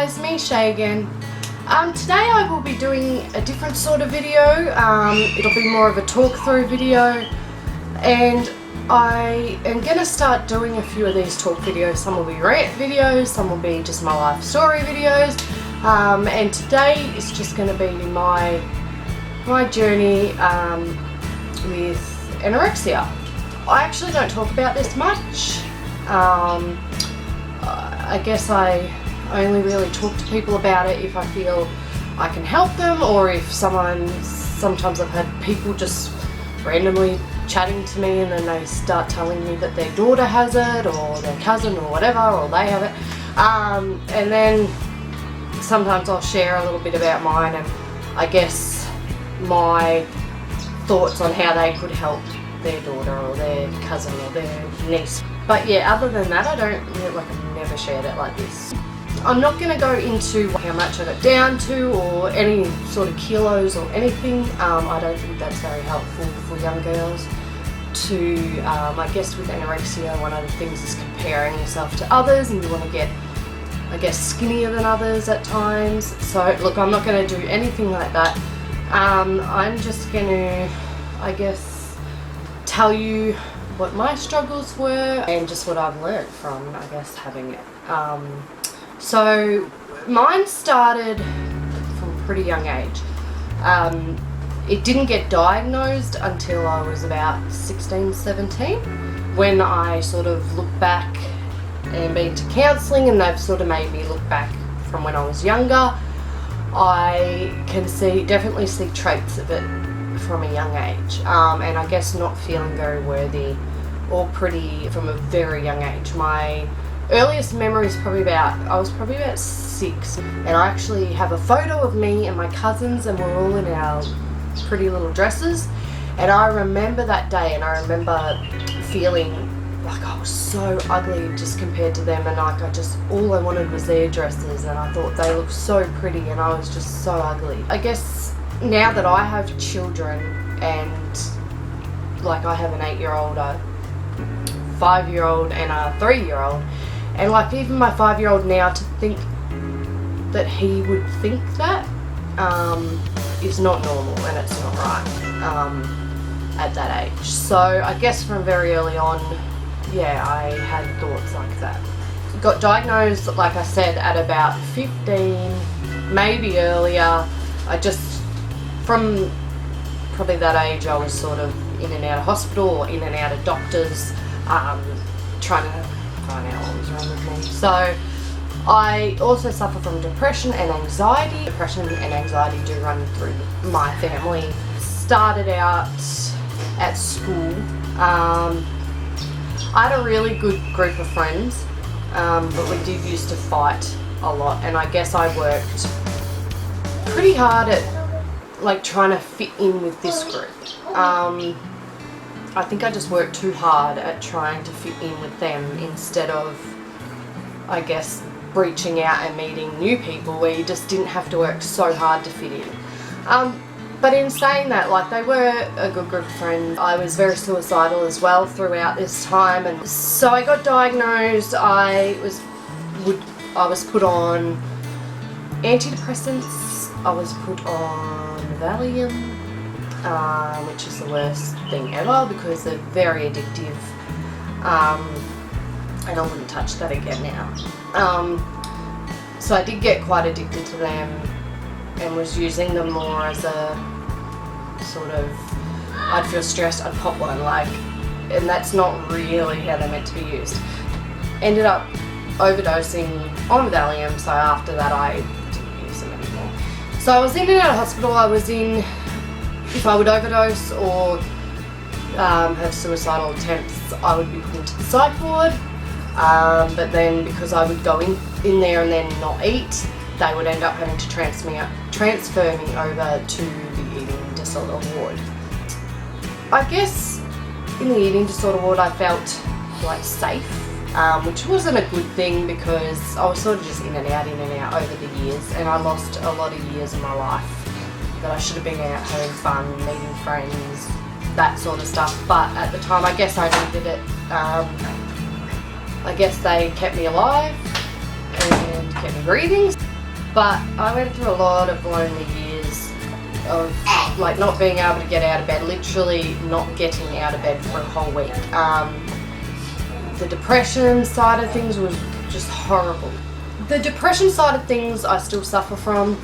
guys, me Shay again. Today I will be doing a different sort of video. It'll be more of a talk through video, and I am going to start doing a few of these talk videos. Some will be rant videos, some will be just my life story videos, and today is just going to be my journey with anorexia. I actually don't talk about this much. I guess I only really talk to people about it if I feel I can help them, or if sometimes I've had people just randomly chatting to me and then they start telling me that their daughter has it, or their cousin, or whatever, or they have it. And then sometimes I'll share a little bit about mine and I guess my thoughts on how they could help their daughter or their cousin or their niece. But yeah, other than that, I've never shared it like this. I'm not going to go into how much I got down to or any sort of kilos or anything. I don't think that's very helpful for young girls to, I guess with anorexia, one of the things is comparing yourself to others, and you want to get, I guess, skinnier than others at times. So look, I'm not going to do anything like that. I'm just going to, I guess, tell you what my struggles were and just what I've learned from, I guess, having it. So mine started from a pretty young age. It didn't get diagnosed until I was about 16, 17, when I sort of look back and been to counselling, and they've sort of made me look back from when I was younger. I can definitely see traits of it from a young age, and I guess not feeling very worthy or pretty from a very young age. My earliest memory is I was probably about 6, and I actually have a photo of me and my cousins, and we're all in our pretty little dresses, and I remember that day, and I remember feeling like I was so ugly just compared to them, and like all I wanted was their dresses, and I thought they looked so pretty and I was just so ugly. I guess now that I have children, and like I have an 8-year-old, a 5-year-old and a 3-year-old, and like even my 5-year-old now, to think that he would think that is not normal, and it's not right at that age. So I guess from very early on, yeah, I had thoughts like that. Got diagnosed, like I said, at about 15, maybe earlier. From probably that age, I was sort of in and out of hospital or in and out of doctors, trying to find out what was wrong with me. So I also suffer from depression and anxiety. Depression and anxiety do run through my family. Started out at school. I had a really good group of friends, but we did used to fight a lot, and I guess I worked pretty hard at trying to fit in with this group. I think I just worked too hard at trying to fit in with them, instead of, I guess, reaching out and meeting new people where you just didn't have to work so hard to fit in. But in saying that, they were a good group of friends. I was very suicidal as well throughout this time, and so I got diagnosed. I was put on antidepressants. I was put on Valium, which is the worst thing ever because they're very addictive, and I wouldn't touch that again now. So I did get quite addicted to them, and was using them more as a sort of, I'd feel stressed, I'd pop one, and that's not really how they're meant to be used. Ended up overdosing on Valium, so after that I didn't use them anymore. So I was in and out of hospital. I was in, if I would overdose or have suicidal attempts, I would be put into the psych ward, but then because I would go in there and then not eat, they would end up having to transfer me over to the eating disorder ward. I guess in the eating disorder ward I felt safe, which wasn't a good thing because I was sort of just in and out over the years, and I lost a lot of years of my life that I should have been out having fun, meeting friends, that sort of stuff. But at the time, I guess I needed it. I guess they kept me alive and kept me breathing. But I went through a lot of lonely years of like not being able to get out of bed, literally not getting out of bed for a whole week. The depression side of things was just horrible. The depression side of things I still suffer from.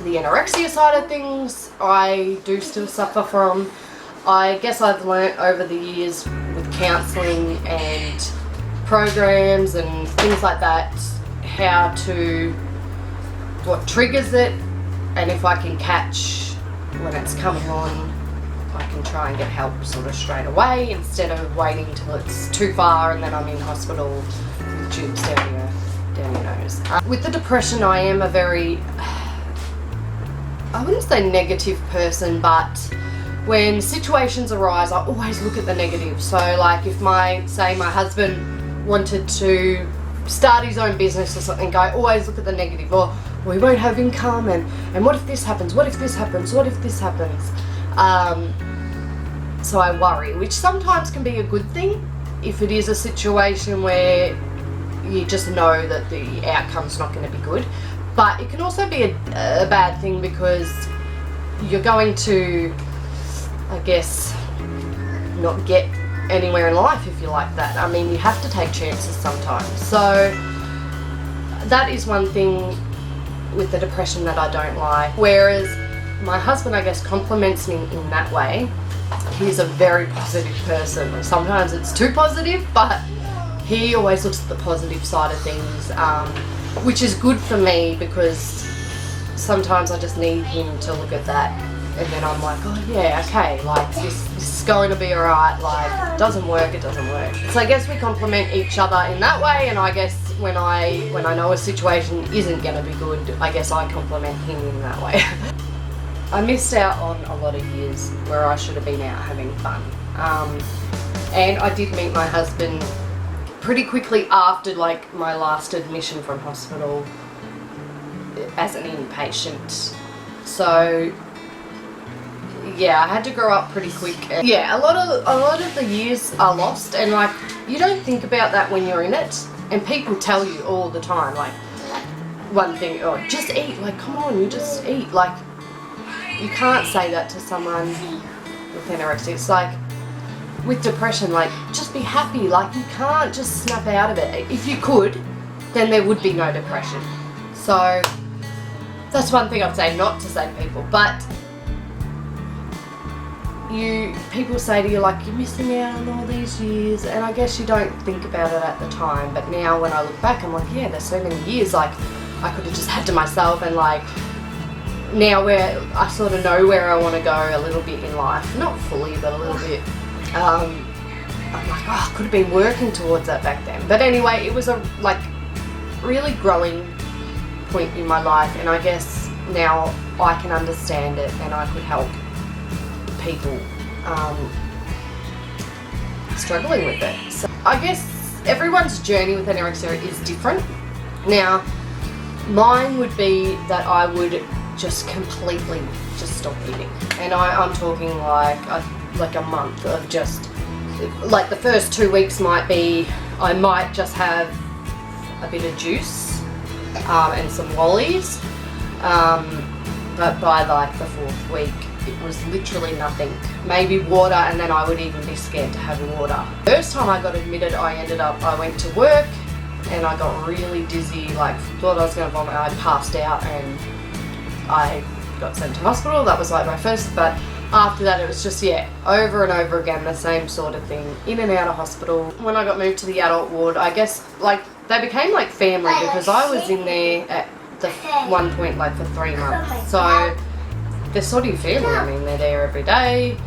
The anorexia side of things I do still suffer from. I guess I've learnt over the years with counselling and programs and things like that what triggers it, and if I can catch when it's coming on, I can try and get help sort of straight away instead of waiting till it's too far and then I'm in hospital with tubes down your nose. With the depression, I am a very, I wouldn't say negative person, but when situations arise, I always look at the negative. So like if say my husband wanted to start his own business or something, I always look at the negative. Or we won't have income, and what if this happens? What if this happens? What if this happens? So I worry, which sometimes can be a good thing if it is a situation where you just know that the outcome's not going to be good. But it can also be a bad thing because you're going to, I guess, not get anywhere in life if you're like that. I mean, you have to take chances sometimes. So that is one thing with the depression that I don't like. Whereas my husband, I guess, compliments me in that way. He's a very positive person. Sometimes it's too positive, but he always looks at the positive side of things, which is good for me because sometimes I just need him to look at that, and then I'm like, oh yeah, okay, like this is going to be alright, like if it doesn't work, it doesn't work. So I guess we complement each other in that way, and I guess when I know a situation isn't going to be good, I guess I compliment him in that way. I missed out on a lot of years where I should have been out having fun. And I did meet my husband pretty quickly after like my last admission from hospital as an inpatient. So yeah, I had to grow up pretty quick. Yeah, a lot of the years are lost, and like you don't think about that when you're in it, and people tell you all the time, like one thing, oh, just eat, like come on, you just eat. Like you can't say that to someone with anorexia. It's like with depression, like just be happy, like you can't just snap out of it. If you could, then there would be no depression. So that's one thing I'd say not to say to people. But people say to you like you're missing out on all these years, and I guess you don't think about it at the time, but now when I look back I'm like, yeah, there's so many years like I could have just had to myself, and like now where I sort of know where I want to go a little bit in life, not fully but a little bit, I'm like, oh, I could have been working towards that back then. But anyway, it was a like really growing point in my life, and I guess now I can understand it and I could help people struggling with it. So I guess everyone's journey with anorexia is different. Now mine would be that I would just completely just stop eating, and I'm talking like a month of just like the first 2 weeks might be I might just have a bit of juice and some lollies, but by like the 4th week it was literally nothing. Maybe water, and then I would even be scared to have water. First time I got admitted, I went to work and I got really dizzy, like thought I was going to vomit. I passed out and I got sent to hospital. That was like my first, but after that it was just, yeah, over and over again the same sort of thing, in and out of hospital. When I got moved to the adult ward, I guess like they became like family because I was in there at the one point like for 3 months. So they're sort of family. I mean, they're there every day.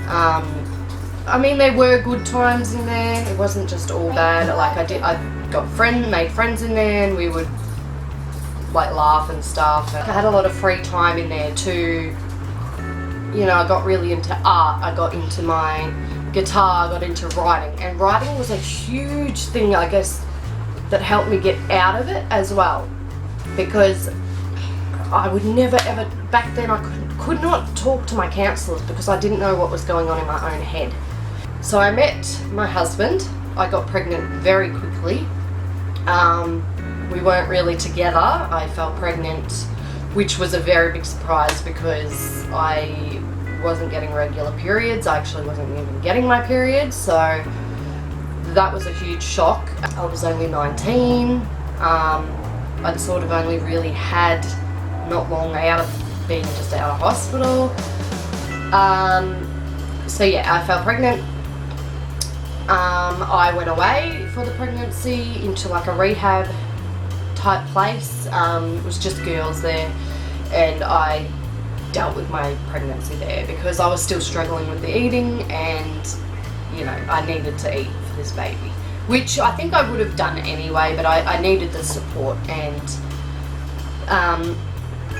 I mean, there were good times in there. It wasn't just all bad. Like I made friends in there, and we would like laugh and stuff. I had a lot of free time in there too. You know, I got really into art. I got into my guitar. I got into writing, and writing was a huge thing, I guess, that helped me get out of it as well, because I would never ever, back then I could not talk to my counsellors because I didn't know what was going on in my own head. So I met my husband. I got pregnant very quickly. we weren't really together. I fell pregnant, which was a very big surprise because I wasn't getting regular periods. I actually wasn't even getting my periods, so that was a huge shock. I was only 19. I'd sort of only really had not long out of being just out of hospital. So yeah, I fell pregnant. I went away for the pregnancy into like a rehab type place. It was just girls there, and I dealt with my pregnancy there because I was still struggling with the eating, and you know, I needed to eat for this baby, which I think I would have done anyway, but I needed the support. And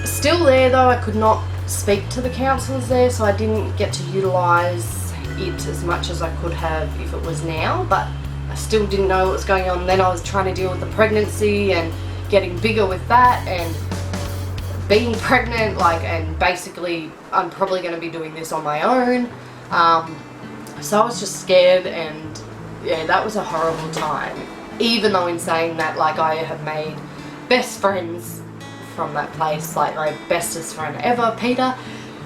still there though, I could not speak to the counsellors there, so I didn't get to utilise it as much as I could have if it was now, but I still didn't know what was going on. Then I was trying to deal with the pregnancy and getting bigger with that, and being pregnant, like, and basically I'm probably going to be doing this on my own. So I was just scared, and yeah, that was a horrible time. Even though in saying that, like, I have made best friends from that place, like my bestest friend ever, Peter.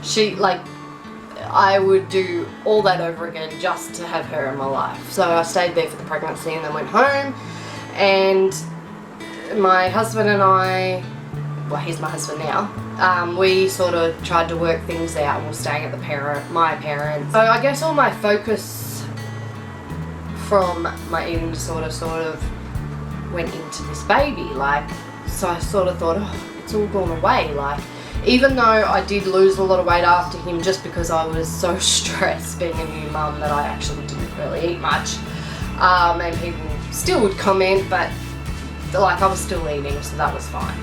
She, like, I would do all that over again just to have her in my life. So I stayed there for the pregnancy and then went home, and my husband and I, well, he's my husband now, we sort of tried to work things out, and we're staying at my parents. So I guess all my focus from my eating disorder sort of went into this baby, like, so I sort of thought, oh, it's all gone away. Like, even though I did lose a lot of weight after him just because I was so stressed being a new mum that I actually didn't really eat much, and people still would comment, but like, I was still eating, so that was fine.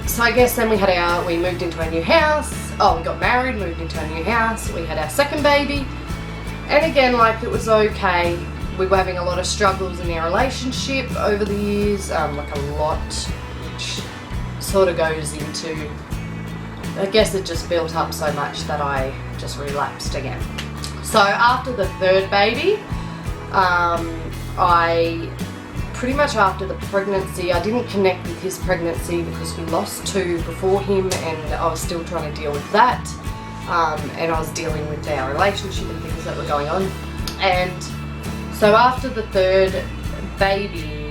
So I guess then we moved into a new house. We got married, moved into a new house. We had our second baby, and again, like, it was okay. We were having a lot of struggles in our relationship over the years, like a lot, which sort of goes into, I guess it just built up so much that I just relapsed again. So after the third baby, I pretty much after the pregnancy, I didn't connect with his pregnancy because we lost two before him, and I was still trying to deal with that, and I was dealing with our relationship and things that were going on. And so after the third baby,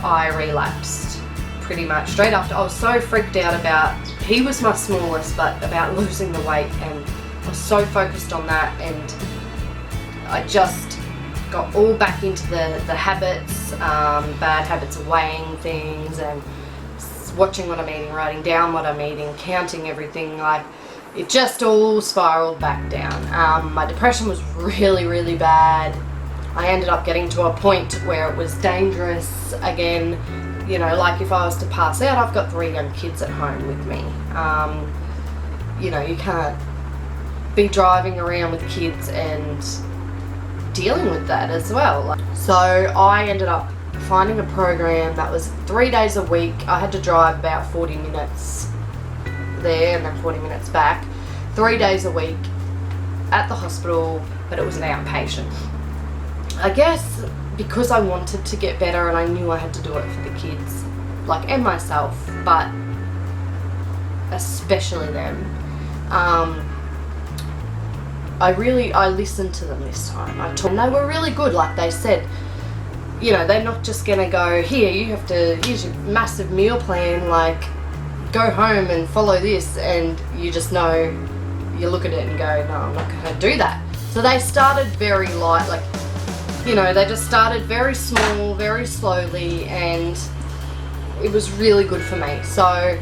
I relapsed pretty much straight after. I was so freaked out about, he was my smallest, but about losing the weight, and I was so focused on that, and I just got all back into the habits, bad habits of weighing things and watching what I'm eating, writing down what I'm eating, counting everything. Like, it just all spiraled back down. My depression was really, really bad. I ended up getting to a point where it was dangerous again. You know, like, if I was to pass out, I've got 3 young kids at home with me. You know, you can't be driving around with kids and dealing with that as well. So I ended up finding a program that was 3 days a week. I had to drive about 40 minutes there and then 40 minutes back, 3 days a week at the hospital, but it was an outpatient. I guess because I wanted to get better and I knew I had to do it for the kids, like, and myself, but especially them. I listened to them this time. And they were really good. Like, they said, you know, they're not just gonna go, here, you have to, here's your massive meal plan, like, go home and follow this, and you just know, you look at it and go, no, I'm not gonna do that. So they started very light, like, you know, they just started very small, very slowly, and it was really good for me. So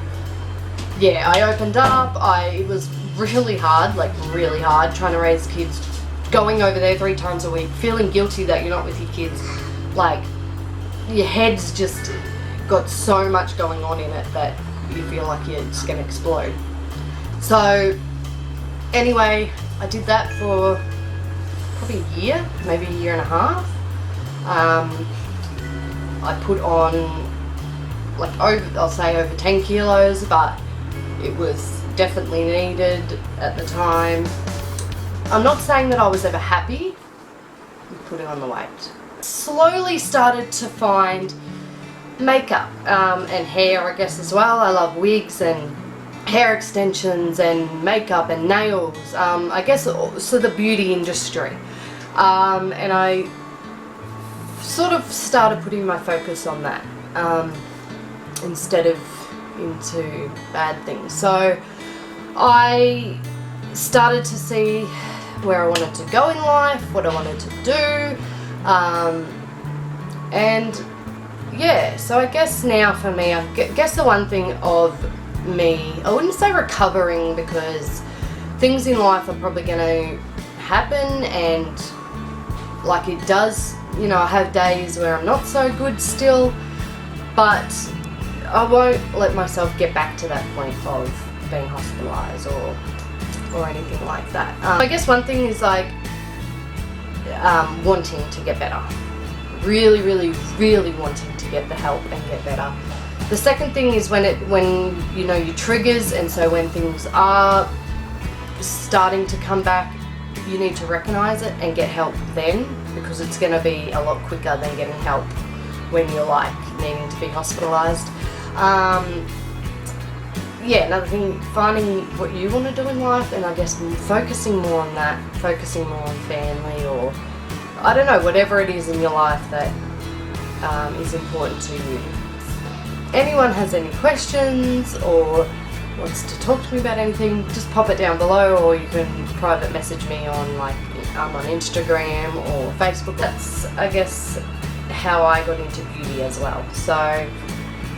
yeah, I opened up. It was really hard, like really hard, trying to raise kids, going over there 3 times a week, feeling guilty that you're not with your kids. Like, your head's just got so much going on in it that you feel like you're just gonna explode. So anyway, I did that for probably a year, maybe a year and a half. I put on, like, I'll say over 10 kilos, but it was definitely needed at the time. I'm not saying that I was ever happy with putting on the weight. Slowly started to find makeup and hair, I guess, as well. I love wigs and hair extensions and makeup and nails. I guess so the beauty industry. And I sort of started putting my focus on that instead of into bad things. So I started to see where I wanted to go in life, what I wanted to do, and yeah, so I guess now for me, I guess the one thing of me, I wouldn't say recovering, because things in life are probably going to happen, and like it does, you know, I have days where I'm not so good still, but I won't let myself get back to that point of being hospitalised or anything like that. I guess one thing is like wanting to get better. Really, really, really wanting to get the help and get better. The second thing is when you know your triggers, and so when things are starting to come back, you need to recognise it and get help then, because it's going to be a lot quicker than getting help when you're like needing to be hospitalised. Yeah, another thing, finding what you want to do in life, and I guess focusing more on that, focusing more on family, or I don't know, whatever it is in your life that is important to you. Anyone has any questions or wants to talk to me about anything, just pop it down below, or you can private message me on on Instagram or Facebook. That's, I guess, how I got into beauty as well. So,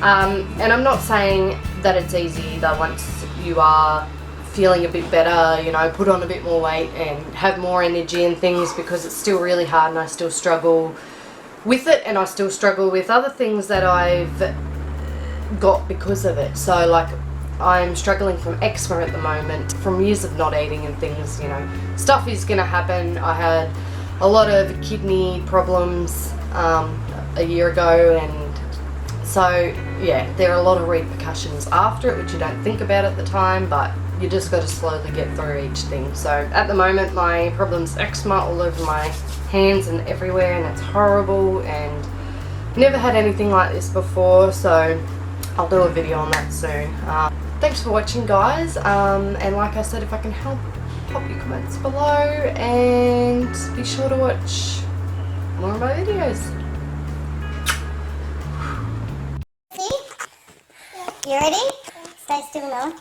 and I'm not saying that it's easy either. Once you are feeling a bit better, you know, put on a bit more weight and have more energy and things, because it's still really hard and I still struggle with it, and I still struggle with other things that I've got because of it. So like I'm struggling from eczema at the moment, from years of not eating and things, you know, stuff is gonna happen. I had a lot of kidney problems a year ago, and so yeah, there are a lot of repercussions after it which you don't think about at the time, but you just got to slowly get through each thing. So at the moment my problem's eczema all over my hands and everywhere, and it's horrible, and never had anything like this before, so I'll do a video on that soon. Thanks for watching, guys, and like I said, if I can help, pop your comments below, and be sure to watch more of my videos. You ready? Stay still now.